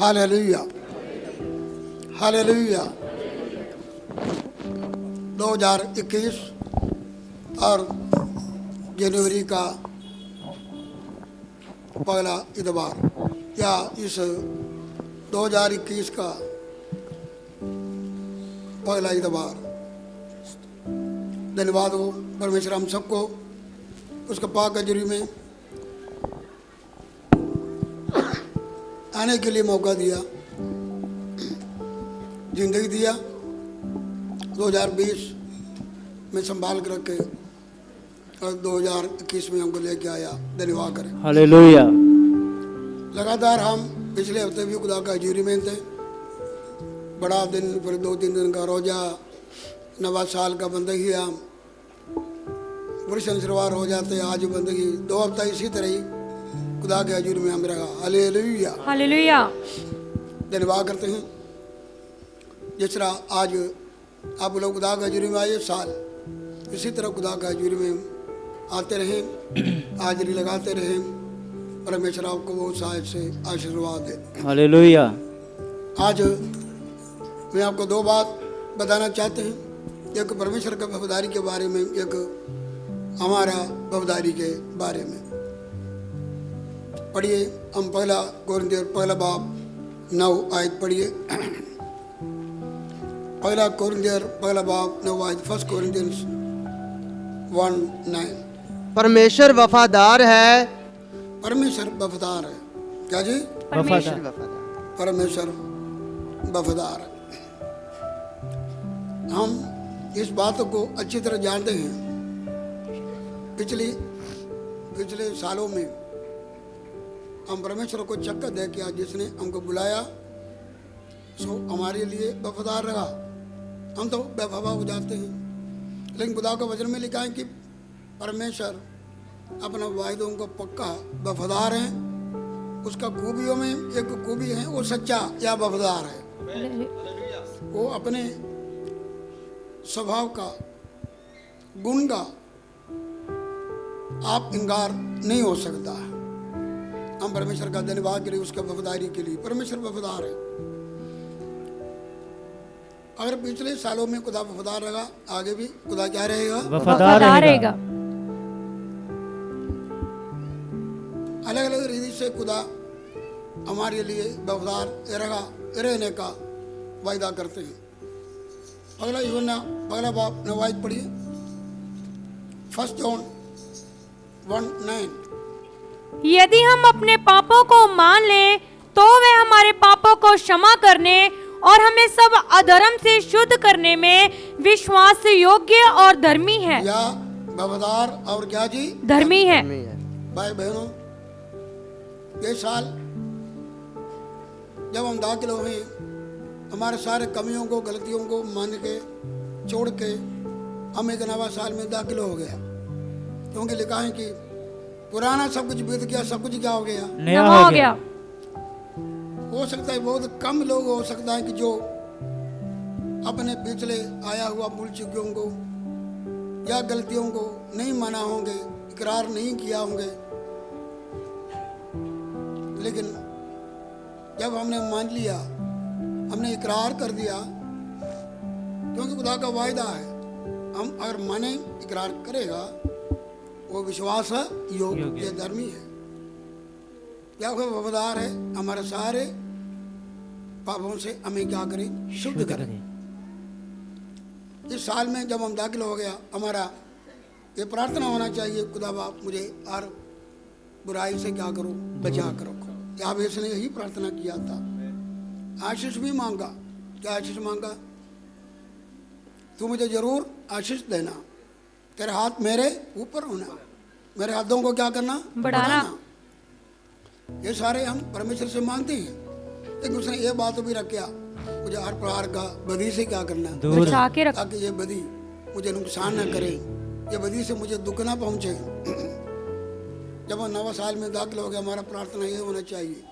Hallelujah, hallelujah. 2021 और जनवरी का पहला इतवार या इस 2021 का पहला इतवार, धन्यवाद हो परमेश्वर हम सबको उसका पाक हजूरी में आने के लिए मौका दिया, जिंदगी दिया। 2020 में संभाल कर रखे और 2021 में हमको लेके आया। धन्यवाद करें, हालेलुया। लगातार हम पिछले हफ्ते भी खुदा का हजूरी में थे। बड़ा दिन, फिर 2-3 दिन का रोजा, नवा साल का बंदगी, हम पुरुषवार हो जाते। आज बंदगी 2 हफ्ता इसी तरह ही खुदा के हजूर में हम रहा। Hallelujah, hallelujah. धन्यवाद करते हैं। जिस तरह आज आप लोग खुदा के हजूरी में आए साल, इसी तरह खुदा के हजूरी में आते रहें, हाजिरी लगाते रहें। परमेश्वर आपको बहुत सहायता से आशीर्वाद दे। हालेलुया। आज मैं आपको 2 बात बताना चाहते हैं, एक परमेश्वर के वफादारी के बारे में, एक हमारा वफादारी के बारे में। पढ़िए, हम पहला कोरिन्थियर पहला बाब 9 आयत पढ़िए। पहला कोरिन्थियर पहला बाब 9 आयत, 1 कोरिन्थियंस 1:9। परमेश्वर वफादार है। परमेश्वर वफादार है। क्या जी? वफादार। परमेश्वर वफादार है। हम इस बात को अच्छी तरह जानते हैं। पिछले सालों में हम परमेश्वर को चक्कर दे के आज जिसने हमको बुलाया सो हमारे लिए वफादार रहा। हम तो बेवफा हो जाते हैं, लेकिन खुदा का वचन में लिखा है कि परमेश्वर अपना वायदों को पक्का वफादार है। उसका खूबियों में एक खूबी है, वो सच्चा या वफादार है। वो अपने स्वभाव का, गुण का आप इंकार नहीं हो सकता है। हम परमेश्वर का धन्यवाद करें उसका वफादारी के लिए। परमेश्वर वफादार है। अगर पिछले सालों में खुदा वफादार रहा, आगे भी खुदा क्या रहेगा? वफादार रहेगा। अलग अलग रीति से खुदा हमारे लिए वफादार रहने का वायदा करते हैं। अगला यूहन्ना पहला बाब 9 आयत पढ़िए। 1 जॉन 1:9। यदि हम अपने पापों को मान लें तो वह हमारे पापों को क्षमा करने और हमें सब अधर्म से शुद्ध करने में विश्वास योग्य और धर्मी है। या वफादार और क्या जी? धर्मी है। भाई बहनों, ये साल जब हम दाखिल हुए, हमारे सारे कमियों को, गलतियों को मान के, छोड़ के हम एक नवा साल में दाखिल हो गया। क्योंकि लिखा है कि पुराना सब कुछ बीत गया, सब कुछ क्या हो गया? नया हो गया। हो सकता है बहुत कम लोग हो सकता है कि जो अपने पिछले आया हुआ भूल चुकियों को या गलतियों को नहीं माना होंगे, इकरार नहीं किया होंगे। लेकिन जब हमने मान लिया, हमने इकरार कर दिया, क्योंकि खुदा का वायदा है, हम अगर माने, इकरार करेगा, वो विश्वास योग्य धर्मी है। क्या वो वफादार है? हमारे सारे पापों से हमें क्या करें? शुद्ध करें। इस साल में जब हम दाखिल हो गया, हमारा ये प्रार्थना होना चाहिए, खुदा बाप मुझे हर बुराई से क्या करो? बचा कर रखो। याबेस ने यही प्रार्थना किया था। आशीष भी मांगा। क्या आशीष मांगा? तू मुझे जरूर आशीष देना, तेरे हाथ मेरे ऊपर होना, मेरे हाथों को क्या करना? बढ़ाना। ये सारे हम परमेश्वर से मांगते हैं, लेकिन उसने ये बात भी रखा, मुझे हर प्रकार का बदी से क्या करना? बचा के रख, ताकि ये बदी मुझे नुकसान न करे, ये बदी से मुझे दुख ना पहुंचे। जब हम नवा साल में दाखिल हो गया, हमारा प्रार्थना ये होना चाहिए,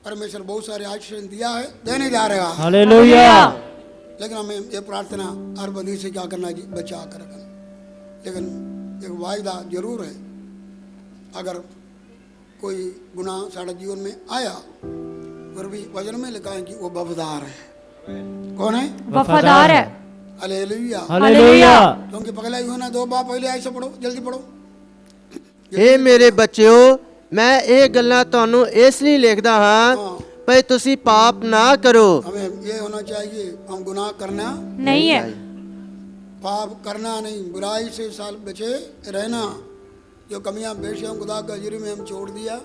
परमेश्वर बहुत सारे आशीष दिया है, देने जा रहा है। हालेलुया। लेकिन हमें ये प्रार्थना हर बदी से क्या करना जी? बचा कर रखना। लेकिन एक वायदा जरूर है, अगर कोई गुनाह साढ़े जीवन में आया, फिर भी वचन में लिखा है कि वो वफादार है। कौन है? वफादार है। हालेलुया। हालेलुया। क्योंकि पगला ही होना दो बाप पहले ऐसे पढ़ो, जल्दी पढ़ो। हे ਮੇਰੇ ਬੱਚਿਓ ਮੈਂ ਇਹ ਗੱਲਾਂ ਤੁਹਾਨੂੰ ਇਸ ਲਈ ਲਿਖਦਾ ਹਾਂ ਭਈ ਤੁਸੀਂ ਪਾਪ ਨਾ ਕਰੋ। हमें ये होना चाहिए, हम गुनाह करना, नहीं है। पाप करना नहीं, बुराई से साल बचे रहना। जो कमियां बेशियां खुदा का जुर्म में हम छोड़ दिया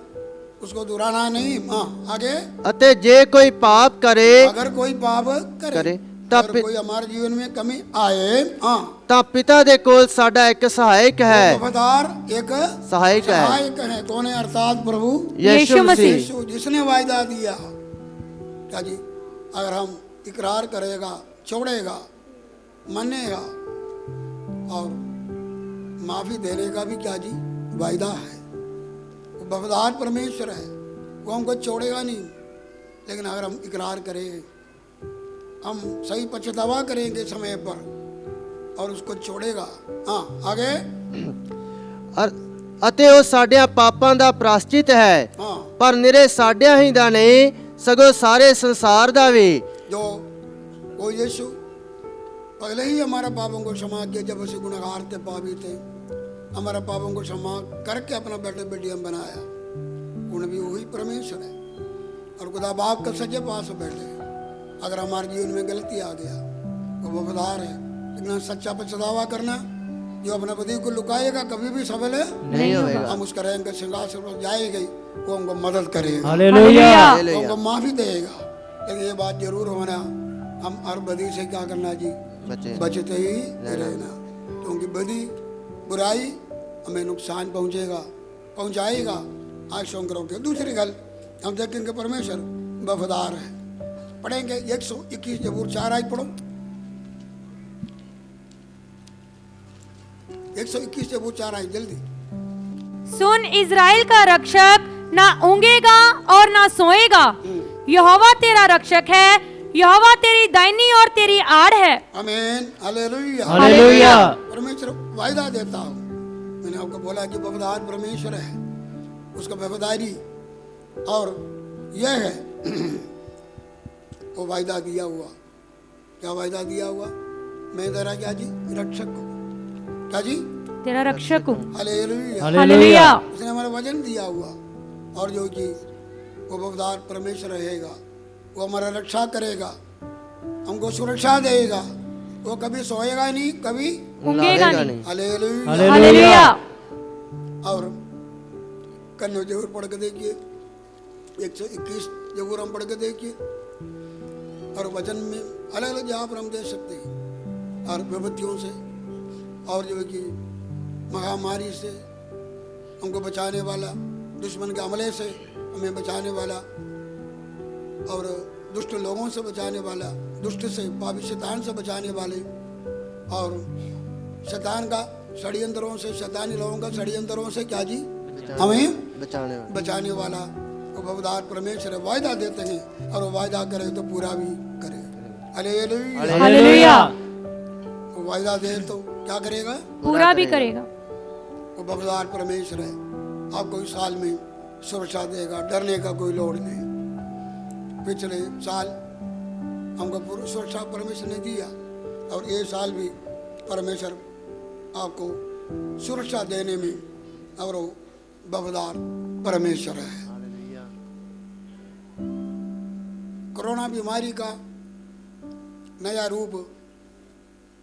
उसको दोहराना नहीं। हाँ आगे, ਅਤੇ ਜੇ ਕੋਈ ਪਾਪ ਕਰੇ अगर कोई पाप करे, करे, तब अगर कोई हमारे जीवन में कमी आए, हाँ ਤਾਂ ਪਿਤਾ ਦੇ ਕੋਲ ਸਾਡਾ ਇੱਕ ਸਹਾਇਕ ਹੈ। वफादार एक सहायक है। सहायक है। कौन है? अर्थात प्रभु यीशु मसीह। यीशु, जिसने वायदा दिया क्या जी, अगर हम इकरार करेगा, छोड़ेगा, मानेगा और माफी देने का भी क्या जी वायदा है। वो वफादार परमेश्वर है, वो हमको छोड़ेगा नहीं। लेकिन अगर हम इकरार करें, हम सही पछतावा करेंगे समय पर और उसको छोड़ेगा। हाँ आगे, ਅਤੇ ਉਹ ਸਾਡਿਆਂ ਪਾਪਾਂ ਦਾ ਪ੍ਰਾਸ਼ਚਿਤ ਹੈ हाँ ਪਰ ਨਿਰੇ ਸਾਡਿਆਂ ਹੀ ਦਾ ਨਹੀਂ ਸਗੋਂ ਸਾਰੇ ਸੰਸਾਰ ਦਾ ਵੀ। जो वो यीशु पहले ही हमारा पापों को क्षमा किया, जब उसे गुनहगार थे, पापी थे, हमारा पापों को क्षमा करके अपना बेटे बेटियां बनाया। उन्हें भी वही परमेश्वर है और खुदा बाप का सच्चे पास बैठे। अगर हमारे जीवन में गलती आ गया वो वफादार है, लेकिन सच्चा पछतावा करना, जो अपने पति को लुकाएगा कभी भी सफल नहीं होगा। हम उसका रैंक सिंहासन पर जाएगी, वो हमको मदद करेगा, हालेलुया। वो हमको माफी देगा। लेकिन ये बात जरूर होना, हम हर बदी से क्या करना जी, बचते ही रहना। क्योंकि बदी बुराई हमें नुकसान पहुंचाएगा। आज शंकरों के दूसरी गल हम देखेंगे, परमेश्वर वफादार है। पढ़ेंगे 121 जबूर 4 आज पढ़ो। 121 जबूर 4 आज जल्दी। सुन इज़राइल का रक्षक, ना ऊँगेगा और ना सोएगा। यहोवा तेरा रक्षक है, यहोवा तेरी दाहिनी और तेरी आड़ है। आमीन। हालेलुया। हालेलुया। परमेश्वर वायदा देता हूँ, मैंने आपको बोला कि वफादार परमेश्वर है, उसका वफादारी और यह है वो वायदा दिया हुआ। क्या वायदा दिया हुआ? मैं तेरा क्या जी रक्षक हूँ। क्या जी? तेरा रक्षक हूँ। हालेलुया। हालेलुया। उसने हमारा वचन दिया हुआ और जो कि वो वफादार परमेश्वर रहेगा, वो हमारा रक्षा करेगा, हमको सुरक्षा देगा। वो कभी सोएगा नहीं, कभी ऊँगेगा नहीं। हालेलुया। हालेलुया। और कन्या जरूर पढ़ के देखिए, 121 जरूर हम पढ़ के देखिए। और वचन में अलग अलग जहाँ पर हम देख सकते हैं, और विपत्तियों से और जो है कि महामारी से हमको बचाने वाला, दुश्मन के हमले से हमें बचाने वाला, और दुष्ट लोगों से बचाने वाला, दुष्ट से, पापी शैतान से बचाने वाले, और शैतान का षड्यंत्रों से, शैतानी लोगों का षड्यंत्रों से क्या जी हमें बचाने वाला वो वफादार परमेश्वर वायदा देते हैं, और वो वायदा करे तो पूरा भी करे। हालेलुया। हालेलुया। वो वायदा दे तो क्या करेगा? पूरा भी करेगा। वो वफादार परमेश्वर है, आपको इस साल में सुरक्षा देगा, डरने का कोई लोड़ नहीं। पिछले साल हमको पूरी सुरक्षा परमेश्वर ने दिया, और ये साल भी परमेश्वर आपको सुरक्षा देने में और वो वफादार परमेश्वर है। कोरोना बीमारी का नया रूप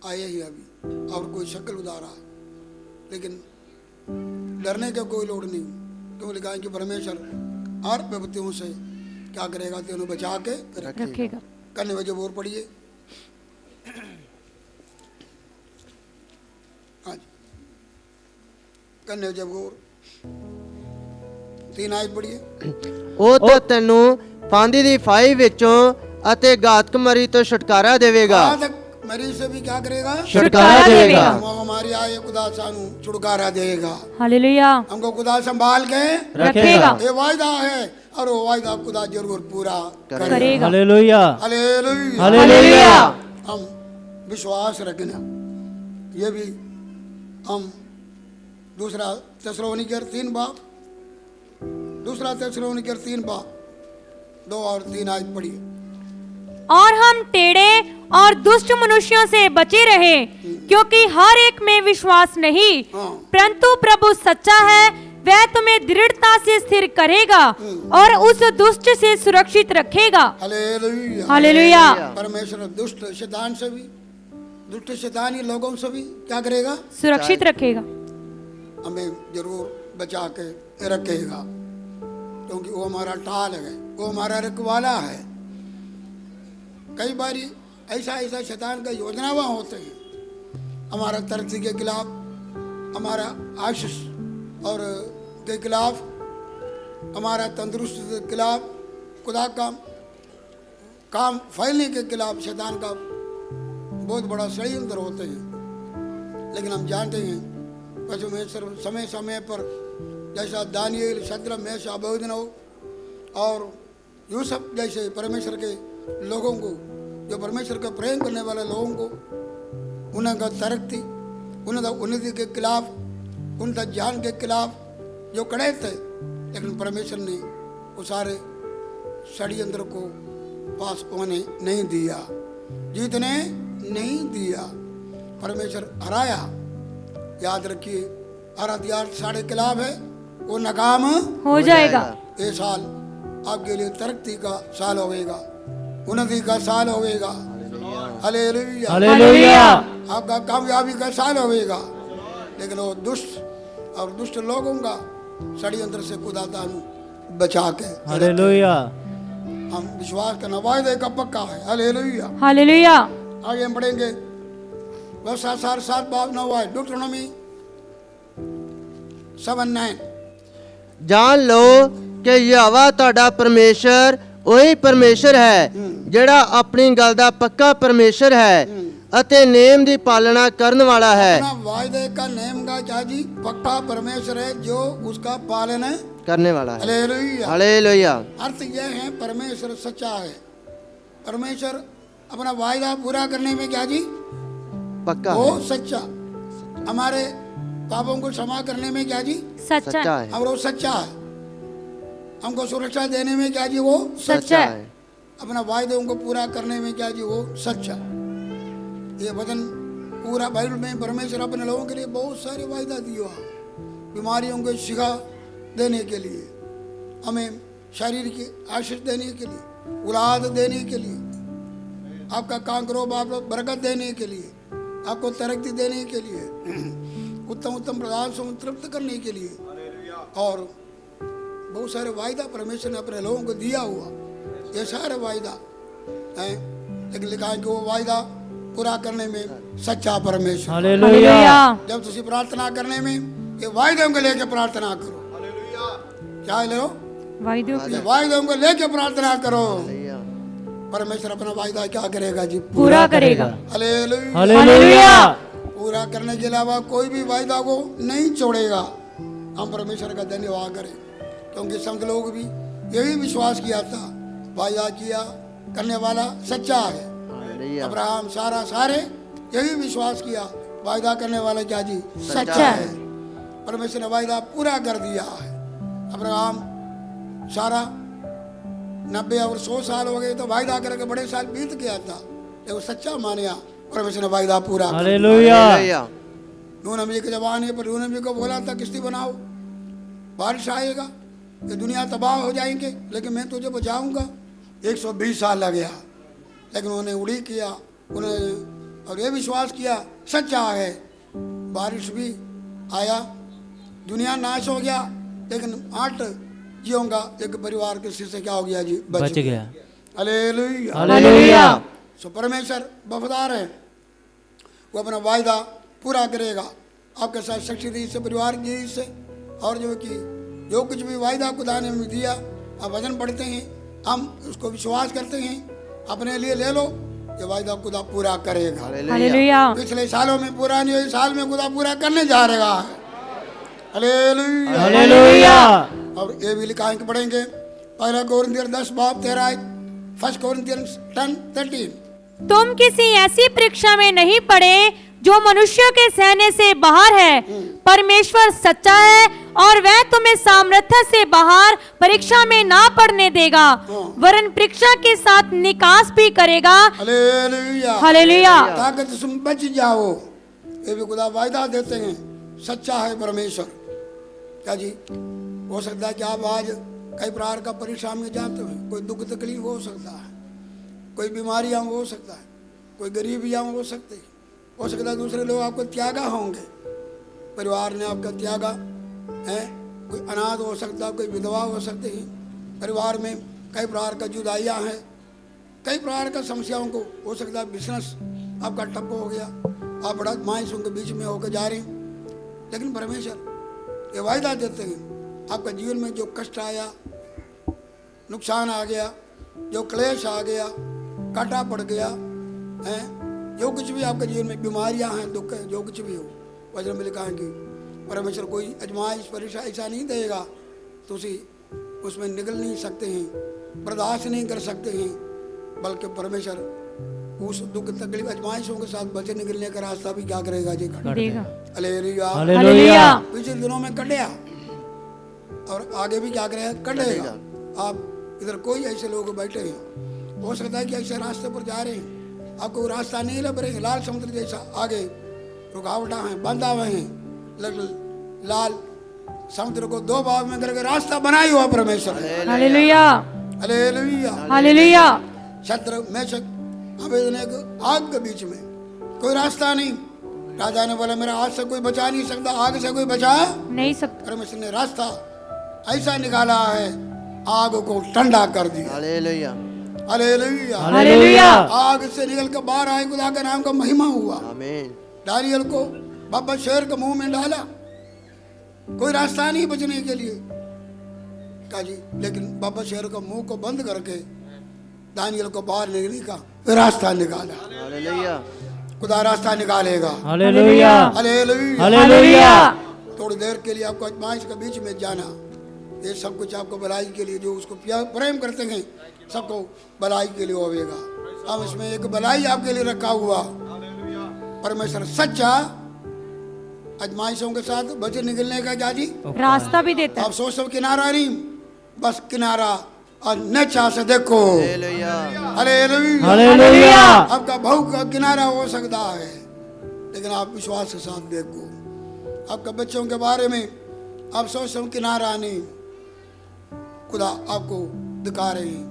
आया ही अभी, और कोई शक्ल उदारा है, लेकिन डरने का कोई लोड़ नहीं। क्यों लिखा है कि परमेश्वर हर विपत्तियों से क्या करेगा? तेनों बचा के रखेगा। करने वजह बोर पढ़िए। आज करने वजह बोर 3 आयत पढ़िए। ਉਹ ਤਾਂ ਤੈਨੂੰ ਫਾਂਦੀ ਦੀ ਫਾਈ ਵਿੱਚੋਂ ਅਤੇ ਘਾਤਕ ਮਰੀ ਤੋਂ ਛੁਟਕਾਰਾ ਦੇਵੇਗਾ। मरीज से भी क्या करेगा? छुटकारा देगा। हमारी आए खुदा सानू छुटकारा देगा। हालेलुया। हमको खुदा संभाल के रखेगा। ये वायदा है, और वो वायदा खुदा जरूर पूरा करेगा। हालेलुया। हालेलुया। हालेलुया। हम विश्वास रखना, ये भी हम दूसरा तेस्सलोनिकर 3 बाब 2 और 3 आयत पढ़िए। और हम टेढ़े और दुष्ट मनुष्यों से बचे रहे, क्योंकि हर एक में विश्वास नहीं, हाँ। परंतु प्रभु सच्चा है, वह तुम्हें दृढ़ता से स्थिर करेगा और उस दुष्ट से सुरक्षित रखेगा। हालेलुया। हालेलुया। परमेश्वर दुष्ट शैतान से भी, दुष्ट शैतानी लोगों से भी क्या करेगा? सुरक्षित रखेगा। हमें जरूर बचा के रखेगा, क्योंकि वो हमारा टाल है, वो हमारा रखवाला है। कई बार ऐसा ऐसा शैतान का योजना वहाँ होते हैं, हमारा तरक्की के खिलाफ, हमारा आशीष और के खिलाफ, हमारा तंदुरुस्त के खिलाफ, खुदा का काम फैलने के खिलाफ शैतान का बहुत बड़ा षड्यंत्र होते हैं। लेकिन हम जानते हैं परमेश्वर समय समय पर, जैसा दानिएल, शद्रक, मेशक, अबेदनगो और यूसुफ जैसे परमेश्वर के लोगों को, जो परमेश्वर का प्रेम करने वाले लोगों को, उनका तरक्की, उनका उन्नति के खिलाफ, उनका ज्ञान के खिलाफ जो खड़े थे, लेकिन परमेश्वर ने वो सारे षड्यंत्र को पास होने नहीं दिया, जीतने नहीं दिया। परमेश्वर हराया। याद रखिए, हर हथियार साढ़े खिलाफ है, वो नाकाम हो जाएगा। ये साल आपके लिए तरक्की का साल होगा, उन्नति का साल होगा। हालेलुया। हालेलुया। आपका कामयाबी का साल होगा। लेकिन वो दुष्ट और दुष्ट लोगों का षड्यंत्र से खुदा तानु बचा के हालेलुया। हम विश्वास का वायदे का पक्का है। हालेलुया। हालेलुया। आगे हम पढ़ेंगे बस 7 बाब 9 आए, डूट्रोनॉमी 7:9। ਜਾਣ ਲਓ ਕਿ ਯਹੋਵਾ ਤੁਹਾਡਾ ਪਰਮੇਸ਼ਰ ਉਹੀ ਪਰਮੇਸ਼ਰ ਹੈ ਜਿਹੜਾ ਆਪਣੀ ਗੱਲ ਦਾ ਪੱਕਾ ਪਰਮੇਸ਼ਰ ਹੈ ਅਤੇ ਨੇਮ ਦੀ ਪਾਲਣਾ ਕਰਨ ਵਾਲਾ ਹੈ। अपना वायदे का नेम का क्या जी? पक्का परमेश्वर है जो उसका पालन करने वाला है। हालेलुया। हालेलुया। अर्थ यह है परमेश्वर सच्चा है। परमेश्वर अपना वायदा पूरा करने में क्या जी? पक्का वो है। सच्चा। हमारे पापों को क्षमा करने में क्या जी? सच्चा सच्चा है। है। और वो सच्चा है। हमको सुरक्षा देने में क्या जी? वो सच्चा है। अपना वायदों को पूरा करने में क्या जी? वो सच्चा। ये वचन पूरा बाइबल में परमेश्वर अपने लोगों के लिए बहुत सारे वायदा दिया। बीमारियों को शिफा देने के लिए, हमें शरीर की आशीष देने के लिए, औलाद देने के लिए, आपका काम करो बाप बरकत देने के लिए, आपको तरक्की देने के लिए, उत्तम उत्तम प्रदान से तृप्त करने के लिए, और बहुत सारे वायदा परमेश्वर ने अपने लोगों को दिया हुआ। ये सारे वायदा हैं, लेकिन लिखा है कि वो वायदा पूरा करने में सच्चा परमेश्वर। हालेलुया। जब तुम प्रार्थना करने में ये वायदों को लेके प्रार्थना करो। क्या लो? वायदों ये वायदों को लेके प्रार्थना करो। परमेश्वर अपना वायदा क्या करेगा जी? पूरा करेगा। हालेलुया। हालेलुया। पूरा करने के अलावा कोई भी वायदा को नहीं छोड़ेगा। हम परमेश्वर का धन्यवाद करें, क्योंकि संत लोग भी यही विश्वास किया था, वायदा किया करने वाला सच्चा है। हालेलुया। अब्राहम, सारा, सारे यही विश्वास किया, वायदा करने वाला क्या जी? सच्चा है। परमेश्वर ने वायदा पूरा कर दिया है। अब्राहम, सारा 90 और 100 साल हो गए तो वायदा करके बड़े साल बीत गया था, लेकिन सच्चा मानिया परमेश्वर ने वायदा पूरा कर दिया। हालेलुया। नूह नबी के जमाने पर नूह नबी को बोला था किश्ती बनाओ, बारिश आएगा, ये दुनिया तबाह हो जाएंगे, लेकिन मैं तुझे बचाऊंगा। 120 साल लग गया, लेकिन उन्होंने उड़ी किया, उन्होंने और ये विश्वास किया सच्चा है। बारिश भी आया, दुनिया नाश हो गया, लेकिन 8 जीवों का एक परिवार के से क्या हो गया जी? बच गया। हालेलुया। हालेलुया। सो परमेश्वर वफादार है, वो अपना वायदा पूरा करेगा आपके साथ, शक्ति से, परिवार की से, और जो कि जो कुछ भी वायदा खुदा ने हमें दिया, आप वचन पढ़ते हैं, हम उसको विश्वास करते हैं, अपने लिए ले लो, ये वायदा खुदा पूरा करेगा। हालेलुया। पिछले सालों में पूरा नहीं हुई, साल में खुदा पूरा करने जा रहा है। हालेलुया। हालेलुया। और ये भी लिखा है कि पढ़ेंगे 1 कोरिन्थियर 10 बाब 13, 1 कोरिन्थियंस 10:13। तुम किसी ऐसी परीक्षा में नहीं पड़े जो मनुष्य के सहने से बाहर है। परमेश्वर सच्चा है और वह तुम्हें सामर्थ्य से बाहर परीक्षा में ना पड़ने देगा, वरन परीक्षा के साथ निकास भी करेगा। Hallelujah, hallelujah. ताकत तुम बच जाओ, ये भी खुदा वायदा देते हैं। सच्चा है परमेश्वर। क्या जी, हो सकता है कि आप आज कई प्रकार का परेशान में जाते हैं, कोई दुख तकलीफ हो सकता है, कोई बीमारियां हो सकता है, कोई गरीबियां हो सकती है, हो सकता है दूसरे लोग आपको त्यागा होंगे, परिवार ने आपका त्यागा है, कोई अनाथ हो सकता है, कोई विधवा हो सकती है, परिवार में कई प्रकार का जुदाइयाँ हैं, कई प्रकार का समस्याओं को, हो सकता है बिजनेस आपका ठप हो गया, आप बड़ा मायूसों के बीच में होकर जा रहे हैं। लेकिन परमेश्वर ये वायदा देते हैं, आपका जीवन में जो कष्ट आया, नुकसान आ गया, जो क्लेश आ गया, काटा पड़ गया है, जो कुछ भी आपके जीवन में बीमारियां हैं, दुख है, जो कुछ भी हो, वचन में लिखा है कि परमेश्वर कोई अजमाइश परीक्षा ऐसा नहीं देगा तो उसमें निकल नहीं सकते हैं, बर्दाश्त नहीं कर सकते हैं, बल्कि परमेश्वर उस दुख तकलीफ अजमाइशों के साथ बचे निकलने का रास्ता भी क्या करेगा जी? देगा। Hallelujah, hallelujah. पिछले दिनों में कटेगा और आगे भी क्या करेगा? कटेगा। आप इधर कोई ऐसे लोग बैठे हैं, हो सकता है कि ऐसे रास्ते पर जा रहे हैं, आपको रास्ता नहीं लग रहे, लाल समुद्र जैसा आगे रुकावटा है, बांधा हुए हैं, लाल समुद्र को दो भाग में करके रास्ता बनाई हुआ परमेश्वर। Hallelujah, hallelujah, hallelujah. शत्रु मेशक अबेदनेगो आग के बीच में कोई रास्ता नहीं, राजा ने बोला मेरा हाथ से कोई बचा नहीं सकता, आग से कोई बचा नहीं सकता। परमेश्वर ने रास्ता ऐसा निकाला है, आग को ठंडा कर दिया। Hallelujah, hallelujah, hallelujah. आग से निकल कर बाहर आए, खुदा के नाम का महिमा हुआ। आमीन। दानियल को बाबा शेर के मुंह में डाला, कोई रास्ता नहीं बचने के लिए का जी, लेकिन बाबा शेर का मुंह को बंद करके दानियल को बाहर निकलने का रास्ता निकाला। हालेलुया, खुदा रास्ता निकालेगा। Hallelujah, hallelujah, hallelujah. थोड़ी देर के लिए आपको आजमाइश के बीच में जाना, ये सब कुछ आपको भलाई के लिए, जो उसको प्रेम करते हैं सबको भलाई के लिए होगा। अब इसमें एक भलाई आपके लिए रखा हुआ, परमेश्वर सच्चा आजमाइशों के साथ बचे निकलने का जाजी रास्ता भी देता है। आप सोच सब किनारा नहीं, बस किनारा और नीचा से देखो। Hallelujah, hallelujah, hallelujah. आपका भाव का किनारा हो सकता है, लेकिन आप विश्वास के साथ देखो। आपके बच्चों के बारे में आप सोचो किनारा नहीं, खुदा आपको दिखा रहे हैं,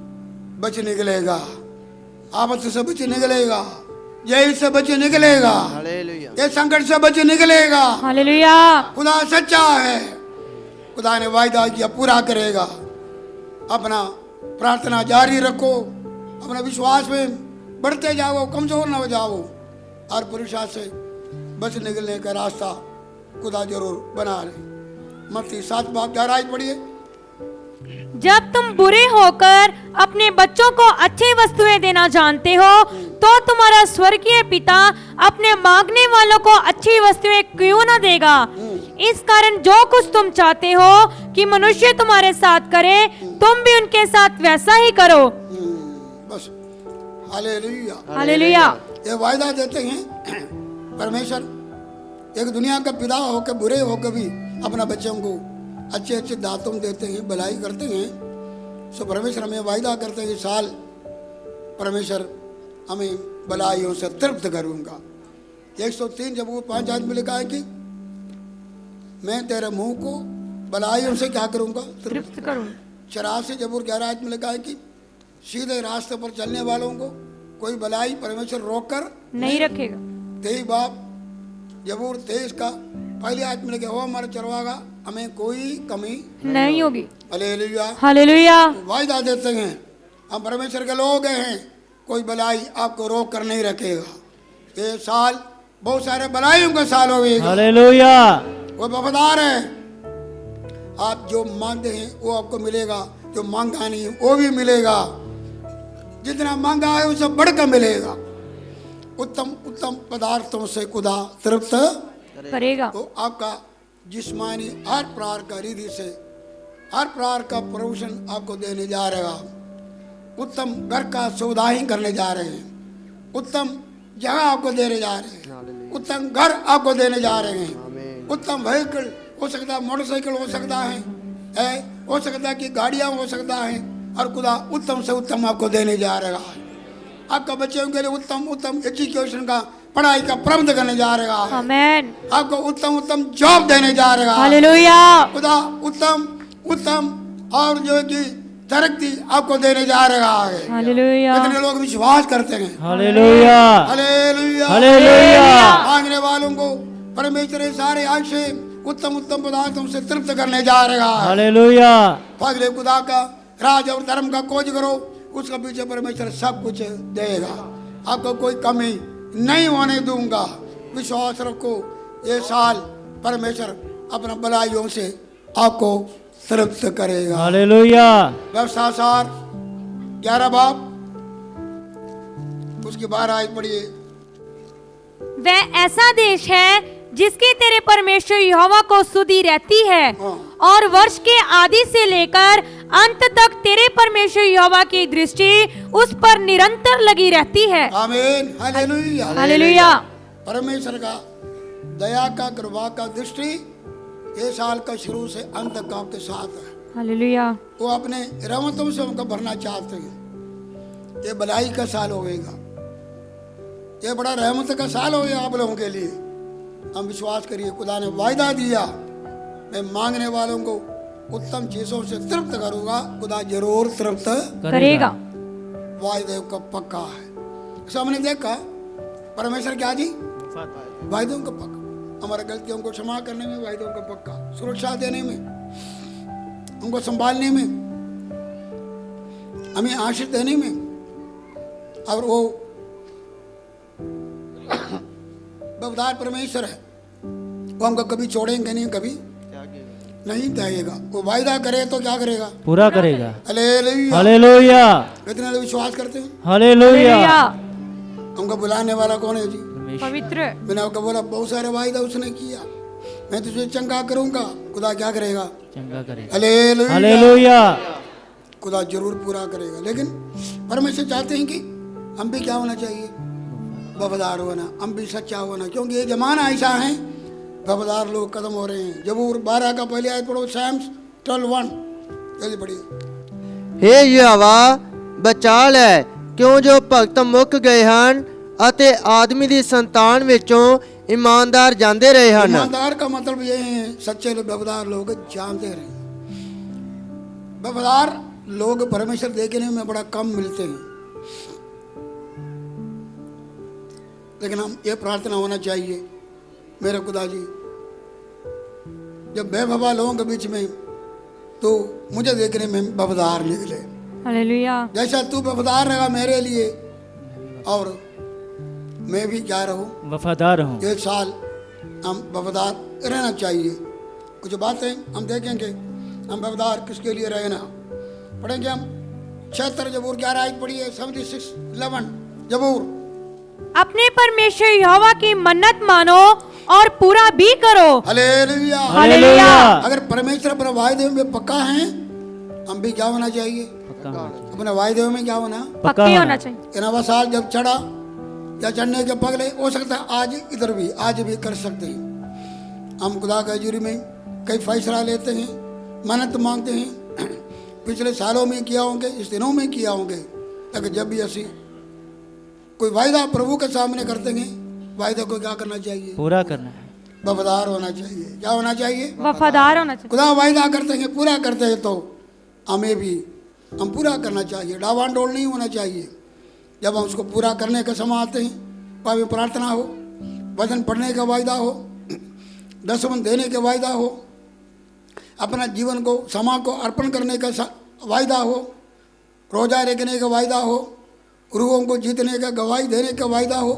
बच निकलेगा, आपद से बच निकलेगा, जेल से बच निकलेगा, हालेलुया, ये संकट से बच निकलेगा। हालेलुया। खुदा सच्चा है, खुदा ने वायदा किया पूरा करेगा। अपना प्रार्थना जारी रखो, अपना विश्वास में बढ़ते जाओ, कमजोर न हो जाओ, और परीक्षा से बच निकलने का रास्ता खुदा जरूर बना ले। मत्ती 7:11 पढ़िए। जब तुम बुरे होकर अपने बच्चों को अच्छी वस्तुएं देना जानते हो, तो तुम्हारा स्वर्गीय पिता अपने मांगने वालों को अच्छी वस्तुएं क्यों न देगा। इस कारण जो कुछ तुम चाहते हो कि मनुष्य तुम्हारे साथ करे, तुम भी उनके साथ वैसा ही करो। बस हालेलुया, हालेलुया। ये वायदा देते हैं परमेश्वर, एक दुनिया का पिता होकर बुरे होकर भी अपना बच्चों को अच्छे अच्छे दातों देते हैं, भलाई करते हैं। सो परमेश्वर हमें वायदा करते हैं, साल परमेश्वर हमें भलाइयों से तृप्त करूंगा। 103 जब वो 5 आयत में लिखा है कि मैं तेरे मुंह को भलाइयों से क्या करूंगा? तृप्त करूं। 84 जबूर 11 आयत में लिखा है कि सीधे रास्ते पर चलने वालों को कोई भलाई परमेश्वर रोककर नहीं रखेगा। 23 बाब जबूर 23 का पहली आयत में लिखा, हो हमारे चरवागा, हमें कोई कमी नहीं होगी। हालेलुया। हालेलुया। वायदा देते हैं, हम परमेश्वर के लोग हैं, कोई भलाई आपको रोक कर नहीं रखेगा। ये साल बहुत सारे भलाइयों का साल होगा। हालेलुया। वो वफादार है, आप जो मांगते हैं वो आपको मिलेगा, जो मांगा नहीं है वो भी मिलेगा, जितना मांगा है उससे बढ़कर मिलेगा। उत्तम उत्तम पदार्थों से खुदा तृप्त करेगा। तो आपका जिस्मानी हर प्रकार का रिधि से हर प्रकार का प्रोविजन आपको देने जा रहेगा। उत्तम घर का सुविधाएं करने जा रहे हैं, उत्तम जगह आपको देने जा रहे हैं, उत्तम घर आपको देने जा रहे हैं, उत्तम व्हीकल हो सकता है, मोटरसाइकिल हो सकता है, हो सकता है कि गाड़ियाँ हो सकता है, और खुदा उत्तम से उत्तम आपको देने जा रहा है। आपका बच्चों के लिए उत्तम उत्तम एजुकेशन का पढ़ाई का प्रबंध करने जा रहा है। आमेन। आपको उत्तम उत्तम जॉब देने जा रहा है। हालेलुया। खुदा उत्तम उत्तम और जो है कि तरक्की आपको देने जा रहा है। हालेलुया। कितने लोग विश्वास करते हैं? हालेलुया। हालेलुया। हालेलुया। मांगने वालों को परमेश्वर ये सारे आय से उत्तम उत्तम पदार्थों से तृप्त करने जा रहा है। हालेलुया। पगले खुदा का राज और धर्म का खोज करो, उसका पीछे परमेश्वर सब कुछ देगा। आपको कोई कमी नहीं होने दूंगा। विश्वास रखो, ये साल परमेश्वर अपना भलाइयों से आपको तृप्त करेगा। हालेलुया। व्यवस्था सार 11 बाब उसकी 12 आयत पढ़िए। वह ऐसा देश है जिसकी तेरे परमेश्वर यहोवा को सुधि रहती है, हाँ। और वर्ष के आदि से लेकर अंत तक तेरे परमेश्वर यहोवा की दृष्टि उस पर निरंतर लगी रहती है। आमीन। हालेलुया। हालेलुया। परमेश्वर का दया का कृपा का दृष्टि ये साल का शुरू से अंत तक आपके साथ है। हालेलुया। वो अपने रहमतों से उनको भरना चाहते हैं। ये भलाई का साल होगा, ये बड़ा रहमत का साल होगा आप लोगों के लिए। हम विश्वास करिए, खुदा ने वायदा दिया, मैं मांगने वालों को उत्तम चीजों से तृप्त करूंगा। खुदा जरूर तृप्त करेगा। वायदे का पक्का है। ऐसा हमने देखा परमेश्वर क्या जी, वायदों का पक्का। हमारे गलतियों को क्षमा करने में वायदों का पक्का, सुरक्षा देने में, उनको संभालने में, हमें आशीष देने में, और वो वफादार परमेश्वर है। वो हमको कभी छोड़ेंगे नहीं, कभी नहीं त्यागेगा। वो वायदा करे तो क्या करेगा? पूरा करेगा। हालेलुया। हालेलुया। कितने लोग विश्वास करते हैं? हालेलुया। हमको बुलाने वाला कौन है जी? पवित्र। मैंने आपको बोला बहुत सारे वायदा उसने किया, मैं तुझे चंगा करूंगा। खुदा क्या करेगा? चंगा करेगा। हालेलुया। हालेलुया। खुदा जरूर पूरा करेगा। लेकिन परमेश्वर चाहते हैं कि हम भी क्या होना चाहिए? वफादार होना, हम भी सच्चा होना, क्योंकि ये जमाना ऐसा है वफादार लोग खत्म हो रहे हैं। जबूर 12 का पहले आयत पढ़ो, साम्स 12:1 जल्दी पढ़िए। हे यहोवा बचा ਲੈ, ਕਿਉਂ ਜੋ ਭਗਤ ਮੁੱਕ ਗਏ ਹਨ ਅਤੇ ਆਦਮੀ ਦੀ ਸੰਤਾਨ ਵਿੱਚੋਂ ਇਮਾਨਦਾਰ ਜਾਂਦੇ ਰਹੇ ਹਨ। ईमानदार का मतलब ये है सच्चे लोग, वफादार लोग जानते रहे। वफादार लोग परमेश्वर देखने में बड़ा कम मिलते हैं, लेकिन हम ये प्रार्थना होना चाहिए, मेरे खुदा जी जब बेवफा लोगों के बीच में तो मुझे देखने में वफादार निकले। हालेलुया। जैसा तू वफादार रहा मेरे लिए, और मैं भी क्या रहूं, वफादार हूँ। ये साल हम वफादार रहना चाहिए। कुछ बातें हम देखेंगे, हम वफादार किसके लिए रहना पढ़ेंगे। हम 76 जबूर 11 आयत पढ़िए, 76:11 जबूर। अपने परमेश्वर यहोवा की मन्नत मानो और पूरा भी करो। हालेलुया। हालेलुया। अगर परमेश्वर अपने वायदे में पक्का है, हम भी क्या होना चाहिए? अपने वायदे में क्या होना? पक्के होना चाहिए। ये नवा साल जब चढ़ा या चढ़ने के पगले, हो सकता है आज इधर भी आज भी कर सकते हैं। हम खुदा के हजूरी में कई फैसला लेते हैं, मन्नत मांगते हैं, पिछले सालों में किया होंगे, इस दिनों में किया होंगे, लेकिन जब भी ऐसी कोई वायदा प्रभु के सामने करते हैं, वायदे को क्या करना चाहिए? पूरा करना है। वफादार होना चाहिए। क्या होना चाहिए? वफादार होना चाहिए। खुदा वायदा करते हैं, पूरा करते हैं, तो हमें भी हम पूरा करना चाहिए। डावाडोल नहीं होना चाहिए। जब हम उसको पूरा करने के समय आते हैं, पावे प्रार्थना हो, वचन पढ़ने का वायदा हो, दसवन देने का वायदा हो, अपना जीवन को समा को अर्पण करने का वायदा हो, रोजा रखने का वायदा हो, रूहों को जीतने का गवाही देने का वायदा हो।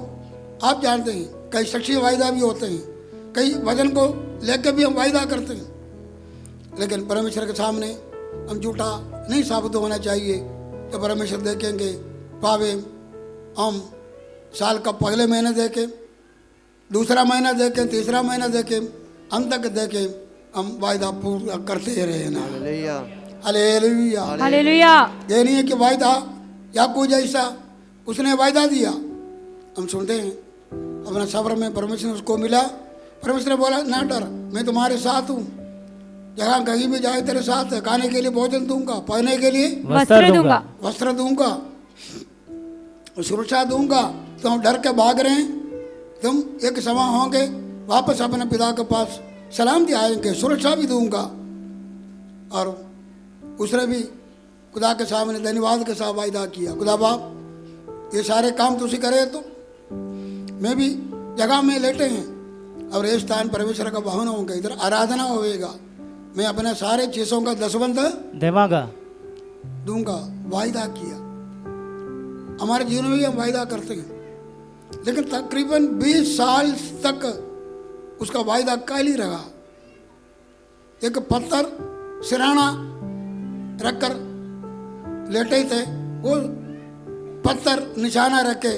आप जानते हैं कई शख्सी वायदा भी होते हैं, कई वचन को लेकर भी हम वायदा करते हैं, लेकिन परमेश्वर के सामने हम झूठा नहीं साबित होना चाहिए। तो परमेश्वर देखेंगे, पावे हम साल का पहले महीने देखें, दूसरा महीना देखें, तीसरा महीना देखें, अंत तक देखें, हम वायदा पूरा करते रहे ना। हालेलुया। हालेलुया। हालेलुया। ये नहीं है कि वायदा याकूब जैसा उसने वायदा दिया, हम सुनते हैं अपना सब्र में परमेश्वर उसको मिला। परमेश्वर ने बोला ना डर, मैं तुम्हारे साथ हूँ, जहाँ कहीं भी जाए तेरे साथ है, खाने के लिए भोजन दूंगा, पहनने के लिए वस्त्र दूंगा। वस्त्र दूंगा, सुरक्षा दूंगा। तुम डर के भाग रहे हैं, तुम एक समय होंगे वापस अपने पिता के पास सलामती आएंगे, सुरक्षा भी दूंगा। और उसने भी खुदा के सामने धन्यवाद के साथ वायदा किया, खुदा बाप ये सारे काम तुझे करे तो मैं भी जगह में लेटे हैं और ये स्थान परमेश्वर का भवन होगा, इधर आराधना होएगा, मैं अपने सारे चीज़ों का दसवंत देवांगा। दूंगा। वायदा किया। हमारे जीवन में भी हम वायदा करते हैं, लेकिन तकरीबन 20 साल तक उसका वायदा कायल ही रहा। एक पत्थर सिराना रखकर लेटे थे, वो पत्थर निशाना रखे,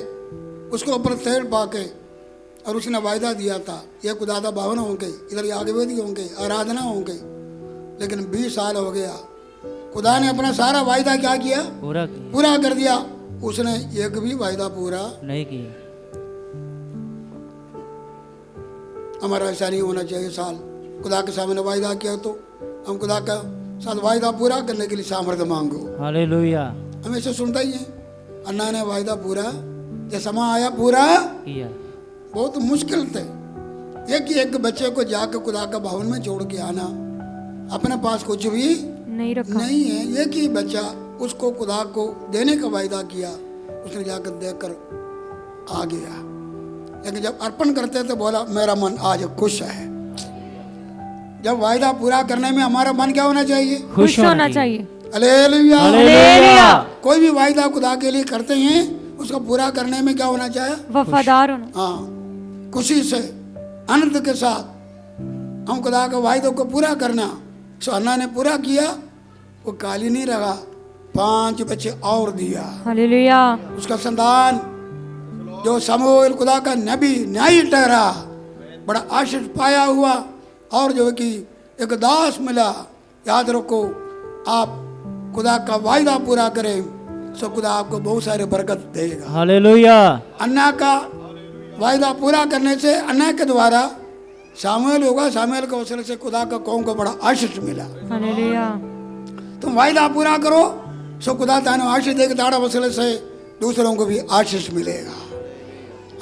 उसके ऊपर तेल पाके, और उसने वायदा दिया था ये खुदादा भवन होंगे, इधर यागवेदी होंगे, आराधना होंगे। लेकिन 20 साल हो गया, खुदा ने अपना सारा वायदा क्या किया? पूरा कर दिया। उसने एक भी वायदा पूरा नहीं किया। हमारा ऐसा नहीं होना चाहिए। साल खुदा के सामने वायदा किया तो हम खुदा का साथ वायदा पूरा करने के लिए सामर्थ्य मांगो। हालेलुया। हम ऐसे सुनता ही है, अन्ना ने वायदा पूरा जब समय आया पूरा किया। बहुत मुश्किल थे। एक बच्चे को जाकर खुदा का भवन में जोड़ के आना, अपने पास कुछ भी नहीं रखा, नहीं है। एक ही बच्चा उसको खुदा को देने का वायदा किया, उसने जाकर देकर आ गया। लेकिन जब अर्पण करते थे बोला मेरा मन आज खुश है। जब वायदा पूरा करने में हमारा मन क्या होना चाहिए? खुश होना चाहिए। हालेलुया। हालेलुया। कोई भी वायदा खुदा के लिए करते हैं, उसको पूरा करने में क्या होना चाहिए? वफादार होना। हाँ, खुशी से आनंद के साथ हम खुदा के वायदों को पूरा करना। सो अन्ना ने पूरा किया, वो काली नहीं रहा, 5 बच्चे और दिया। हालेलुया। उसका संतान जो समूएल खुदा का नबी न्यायी ठहरा, बड़ा आशीष पाया हुआ, और जो कि एक दास मिला। याद रखो, आप खुदा का वायदा पूरा करें सो खुदा आपको बहुत सारे बरकत देगा। हालेलुया। अन्ना का वायदा पूरा करने से अन्ना के द्वारा सामुएल होगा, सामुएल के वसीले से खुदा का कौम को बड़ा आशीष मिला। हालेलुया। तुम वायदा पूरा करो सो खुदा ताने आशीष देगा, ताड़ा वसीले से दूसरों को भी आशीष मिलेगा।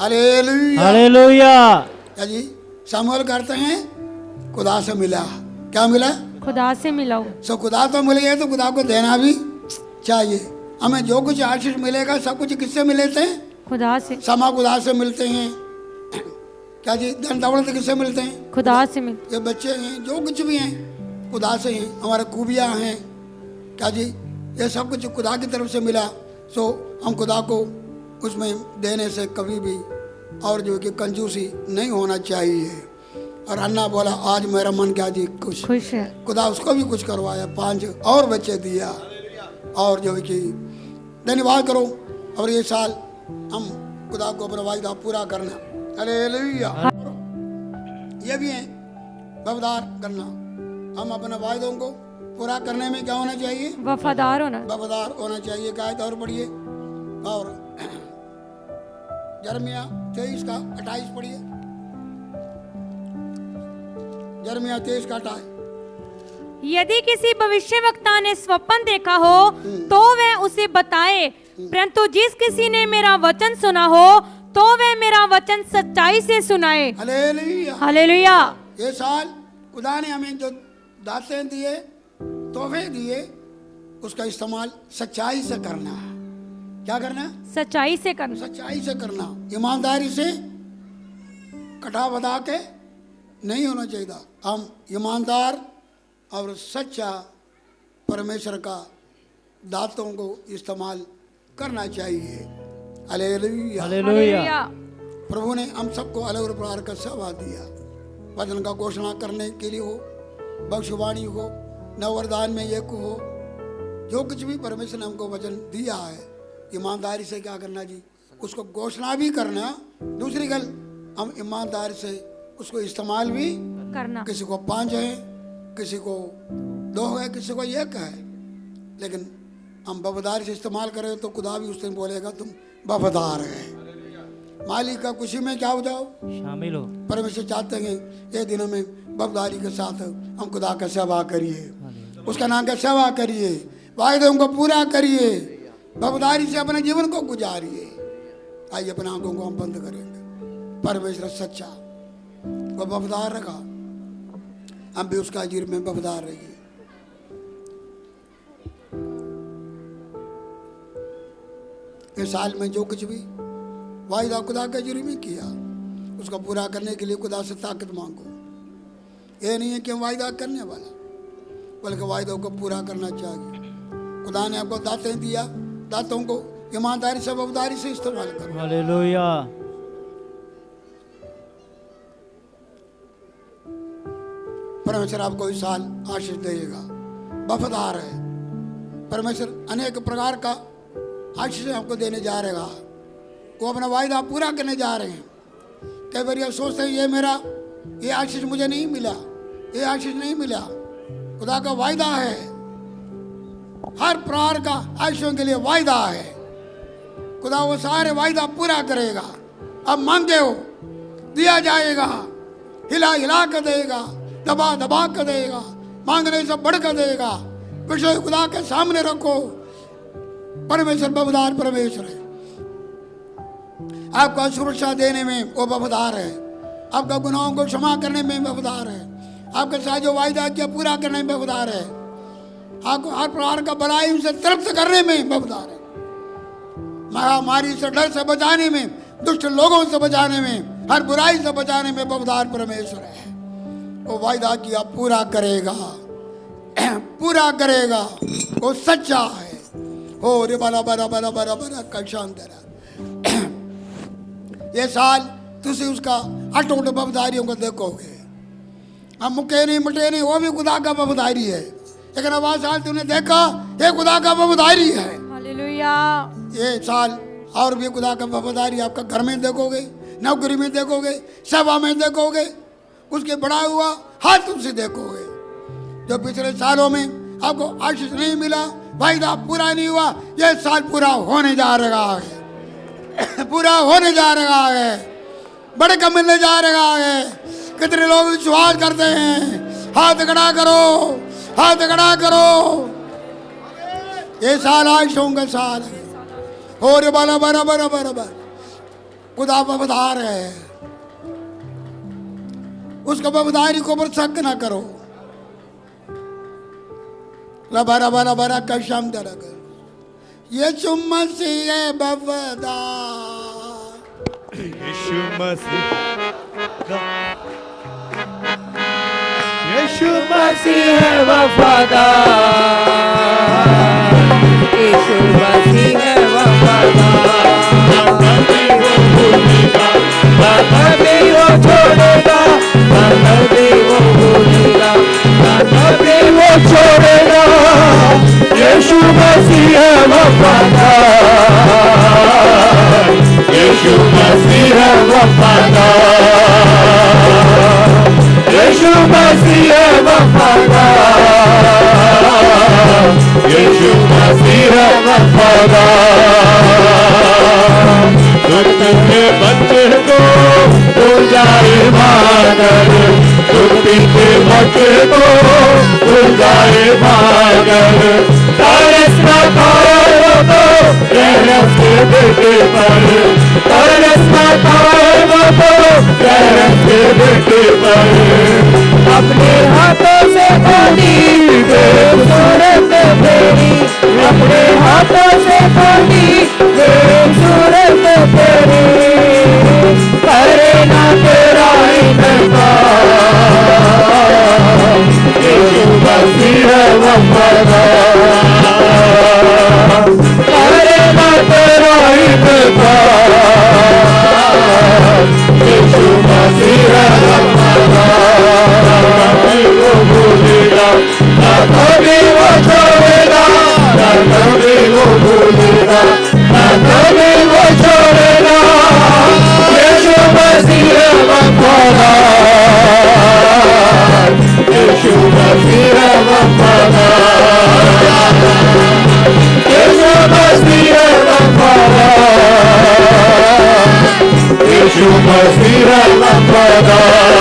हालेलुया। हालेलुया। क्या जी? सामुएल करते हैं खुदा से मिला। क्या मिला? खुदा से मिलाओ। सो खुदा तो मिल गया तो खुदा को देना भी चाहिए। हमें जो कुछ आशीष मिलेगा सब कुछ किससे मिले थे? खुदा से। समा खुदा से मिलते हैं। क्या जी? धन दौलत किससे मिलते हैं? खुदा से मिल। ये बच्चे हैं, जो कुछ भी हैं खुदा से हैं। हमारे खूबियाँ हैं, क्या जी, ये सब कुछ खुदा की तरफ से मिला। सो हम खुदा को उसमें देने से कभी भी और जो कि कंजूसी नहीं होना चाहिए। और अन्ना बोला आज मेरा मन क्या जी खुश है। खुदा उसको भी कुछ करवाया, 5 और बच्चे दिया। और जो कि धन्यवाद करो। और ये साल हम खुदा को अपना वायदा पूरा करना। हालेलुया। ये भी है वफादार करना। हम अपने वायदों को पूरा करने में क्या होना चाहिए? वफादार होना। वफादार होना चाहिए। आयत और पढ़िए, और यिर्मयाह 23 का 28 पढ़िए। यिर्मयाह 23 का 28। यदि किसी भविष्यवक्ता ने स्वप्न देखा हो तो वह उसे बताए, परंतु जिस किसी ने मेरा वचन सुना हो तो वह मेरा वचन सच्चाई से सुनाए। हालेलुया। हालेलुया। ये साल खुदा ने हमें जो दातें दिए, तोहफे दिए, उसका इस्तेमाल सच्चाई से करना है। क्या करना? सच्चाई से करना। सच्चाई से करना, ईमानदारी से कटा बधा के नहीं होना चाहिए। हम ईमानदार और सच्चा परमेश्वर का दातों को इस्तेमाल करना चाहिए। हालेलुया। हालेलुया। प्रभु ने हम सबको अलग अलग प्रकार का सेवा दिया। वचन का घोषणा करने के लिए हो, भविष्यवाणी हो, नववरदान में एक हो, जो कुछ भी परमेश्वर ने हमको वचन दिया है, ईमानदारी से क्या करना जी? उसको घोषणा भी करना। दूसरी गल, हम ईमानदारी से उसको इस्तेमाल भी करना। किसी को 5 है, किसी को 2 है, किसी को 1 है, लेकिन हम वफादारी से इस्तेमाल करें तो खुदा भी उस दिन बोलेगा तुम वफादार है। मालिक का खुशी में क्या हो जाओ, शामिल हो। परमेश्वर चाहते हैं ये दिनों में वफादारी के साथ हम खुदा का सेवा करिए, उसका नाम का सेवा करिए, वायदों को पूरा करिए, वफादारी से अपने जीवन को गुजारिए। आइए अपने आंखों को हम बंद करेंगे। परमेश्वर सच्चा, वो वफादार रखा, हम भी उसका जीवन में वफादार रहिए। इस साल में जो कुछ भी वायदा खुदा के जीवन में किया, उसको पूरा करने के लिए खुदा से ताकत मांगो। ये नहीं है कि वायदा करने वाला, बल्कि वायदों को पूरा करना चाहिए। खुदा ने आपको दातें दिया, दातों को ईमानदारी से वफादारी से इस्तेमाल करो। हालेलुया। परमेश्वर आपको इस साल आशीष देगा। वफादार है परमेश्वर, अनेक प्रकार का आशीष आपको देने जा रहेगा। वो अपना वायदा पूरा करने जा रहे हैं। कई बार ये सोचते हैं ये आशीष मुझे नहीं मिला, ये आशीष नहीं मिला। खुदा का वायदा है, हर प्रकार का आशीषों के लिए वायदा है। खुदा वो सारे वायदा पूरा करेगा। अब मांगे हो दिया जाएगा, हिला हिला कर देगा, दबा दबा कर देगा, मांगने से बढ़कर देगा। विषय खुदा के सामने रखो। परमेश्वर वफादार परमेश्वर है। आपका सुरक्षा देने में वो वफादार है, आपका गुनाहों को क्षमा करने में वफादार है, आपके साथ जो वायदा किया पूरा करने में वफादार है, आपको हर प्रकार का भलाई से तृप्त करने में वफादार है। महामारी से डर से बचाने में, दुष्ट लोगों से बचाने में, हर बुराई से बचाने में वफादार परमेश्वर है। वो वायदा किया पूरा करेगा, पूरा करेगा। वो सच्चा है। हो रे बरा बरा बरा बरा बरा का शानदार। ये साल तुसी उसका अटूट वफादारियों को देखोगे। हम मुके नहीं मटे नहीं, वो भी खुदा का वफादारी है। लेकिन अब साल तूने देखा ये खुदा का वफादारी है। हालेलुया। ये साल और भी खुदा का वफादारी आपका घर में देखोगे, नौकरी में देखोगे, सेवा में देखोगे, उसके बढ़ा हुआ हाथ तुमसे देखोगे। जो पिछले सालों में आपको आशीष नहीं मिला, वायदा पूरा नहीं हुआ, ये साल पूरा होने जा रहा है। पूरा होने जा रहा है, बड़े कम मिलने जा रहा है। कितने लोग विश्वास करते हैं? हाथ खड़ा करो, हाथ खड़ा करो। ये साल आशीषों का साल है। और बरा बरा बरा बरा खुदा वफादार है, उसका वफादारी को पर शक न करो। बरा बरा बरा का शाम दरा कर। यीशु मसीह है वफादार, यीशु मसीह, यीशु मसीह है वफादार, यीशु मसीह है वफादार। कभी वो छोड़ेगा, कभी वो भूलेगा, कभी वो छोड़ेगा। यीशु मसीह है वफादार, यीशु मसीह है वफादार, यीशु मसीह है वफादार, यीशु मसीह है वफादार। तुझे बच्चे को भूल जाए मागर, तुझे बच्चे को भूल जाए मागर। तरस न खाए वो तो रहमत के बेटे पर, तरस न खाए वो तो रहमत के बेटे पर। अपने हाथों से खोली बेसूरत फेरी, अपने हाथों से खोली बेसूरत फेरी। करे ना तेरा इनकार, यीशु मसीह है वफादार। करे ना तेरा इनकार, यीशु मसीह है वफादार। कभी वो भूलेगा, ना कभी वो छोड़ेगा, ना कभी वो भूलेगा, ना कभी वो मसीह वफादार,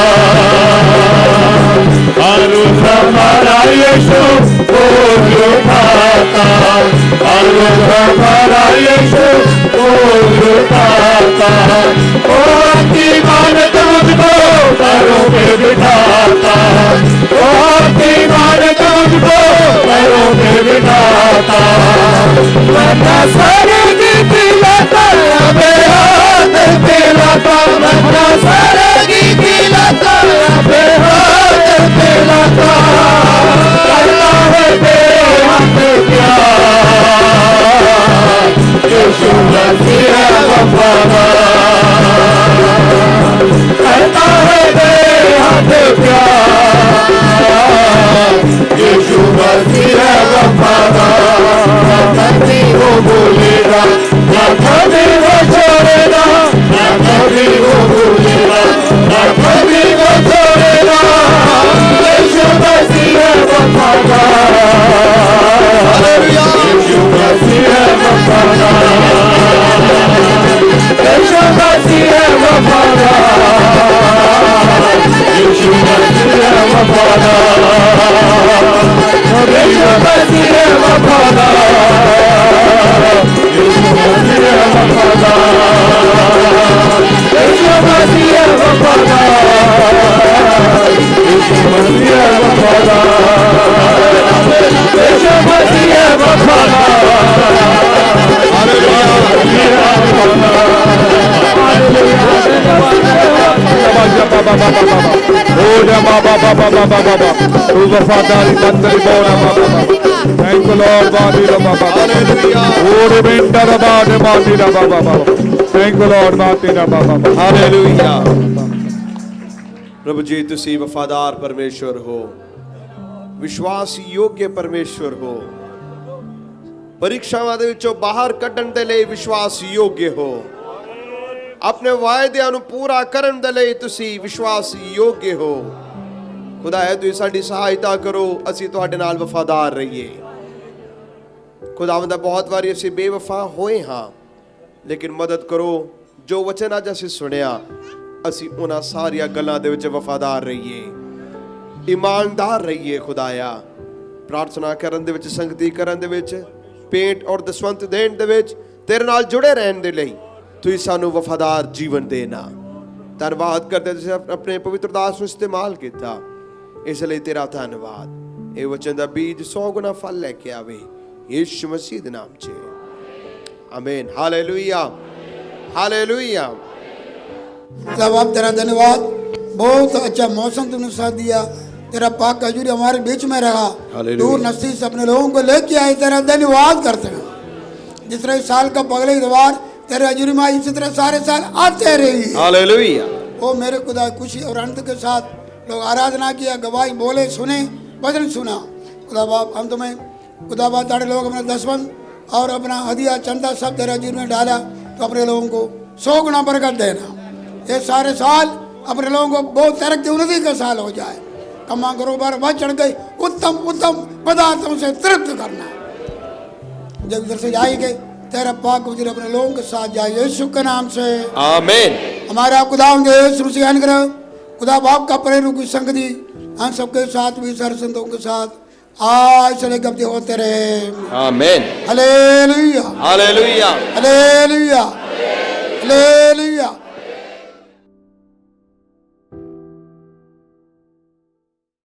हर रोज हमारा यीशु बोझ उठाता, हर रोज हमारा यीशु बोझ उठाता। ओ आपकी मानत मुझको पैरों पे बिठाता, ओ आपकी मानत मुझको पैरों पे बिठाता। वरना सारे की खिलाता बेहाथ खिलाता, वरना सारे की खिलाता बेहाथ खिलाता। करता है बेहाथ प्यार, यीशु मसीह वफादार, करता है बेहाथ प्यार, यीशु मसीह वफादार। ना कभी वो भूलेगा, ना कभी वो छोड़ेगा, ना कभी वो भूलेगा, ना कभी वो छोड़ेगा। यीशु मसीह वफादार, यीशु मसीह वफादार, यीशु मसीह वफादार, यीशु मसीह वफादार, यीशु मसीह वफादार, यीशु मसीह वफादार, यीशु मसीह वफादार, यीशु मसीह वफादार, यीशु मसीह तू वफादारी मंदिर बोला थैंक यू लॉर्ड बादी बाबा थैंक यू लॉर्ड बादी बाबा हालेलुया। प्रभु जी तुसी वफादार परमेश्वर हो, विश्वास योग्य परमेश्वर हो, परीक्षावां दे विचों बाहर कढण दे लई विश्वास योग्य हो, अपने वायदिਆਂ ਨੂੰ पूरा ਕਰਨ ਦੇ ਲਈ ਤੁਸੀਂ ਵਿਸ਼ਵਾਸ ਯੋग्य ਹੋ। खुदा है ਤੁਸੀਂ ਸਾਡੀ ਸਹਾਇਤਾ ਕਰੋ, ਅਸੀਂ ਤੁਹਾਡੇ ਨਾਲ ਵਫਾਦਾਰ ਰਹੀਏ। खुदावंद बहुत वारी ਅਸੀਂ ਬੇਵਫਾ ਹੋਏ ਹਾਂ, ਲੇਕਿਨ ਮਦਦ ਕਰੋ ਜੋ ਵਚਨ ਅੱਜ ਅਸੀਂ ਸੁਣਿਆ ਅਸੀਂ ਉਹਨਾਂ ਸਾਰੀਆਂ ਗੱਲਾਂ ਦੇ ਵਿੱਚ ਵਫਾਦਾਰ ਰਹੀਏ, ਈਮਾਨਦਾਰ ਰਹੀਏ। ਖੁਦਾਇਆ ਪ੍ਰਾਰਥਨਾ ਕਰਨ ਦੇ ਵਿੱਚ, ਸੰਗਤੀ ਕਰਨ ਦੇ ਵਿੱਚ, ਪੇਂਟ ਔਰ ਦਸਵੰਤ ਦੇਣ ਦੇ ਵਿੱਚ ਤੇਰੇ ਨਾਲ ਜੁੜੇ ਰਹਿਣ ਦੇ ਲਈ ਤੁਸੀਂ ਸਾਨੂੰ ਵਫਾਦਾਰ ਜੀਵਨ ਦੇਣਾ। ਧੰਨਵਾਦ ਕਰਦੇ ਤੁਸੀਂ ਆਪਣੇ ਪਵਿੱਤਰ ਦਾਸ ਨੂੰ ਇਸਤੇਮਾਲ ਕੀਤਾ, ਇਸ ਲਈ ਤੇਰਾ ਧੰਨਵਾਦ। ਇਹ ਵਚਨ ਦਾ ਬੀਜ 100 ਗੁਣਾ ਫਲ ਲੈ ਕੇ ਆਵੇ, ਯੀਸ਼ੂ ਮਸੀਹ ਦੇ ਨਾਮ 'ਚ आमीन। Hallelujah hallelujah. सब आप तेरा धन्यवाद, बहुत अच्छा मौसम तुमने साथ दिया, तेरा पाक हजूरी हमारे बीच में रहा, दूर नजदीक से अपने लोगों को लेके आए, तेरा धन्यवाद करते हैं। जिस तरह साल का पगले इतवार तेरे हजूरी में इसी तरह सारे साल आते रही। हालेलुया। ओ मेरे खुदा, खुशी और आनंद के साथ लोग आराधना किया, गवाही बोले, सुने, वचन सुना। खुदा बाप हम तुम्हें खुदा बाप तारे लोग अपना दसवंत और अपना हदिया चंदा सब तेरे हजूर में डाला, तो अपने लोगों को 100 गुना बरकत देना। ये सारे साल अपने लोगों को बहुत तरक्की उन्नति का साल हो जाए, कमा कारोबार बढ़ चढ़ गई, उत्तम उत्तम पदार्थों से तृप्त करना। जब इधर से जाएंगे तेरा पाक वजीर अपने लोगों के साथ जाए, यीशु के नाम से आमीन। हमारा खुदा यीशु मसीह अनुग्रह, खुदा बाप का प्रेम की संगति हम सबके साथ भी सर संतों के साथ आज से लेकर होते रहे। आमीन। Hallelujah hallelujah hallelujah hallelujah.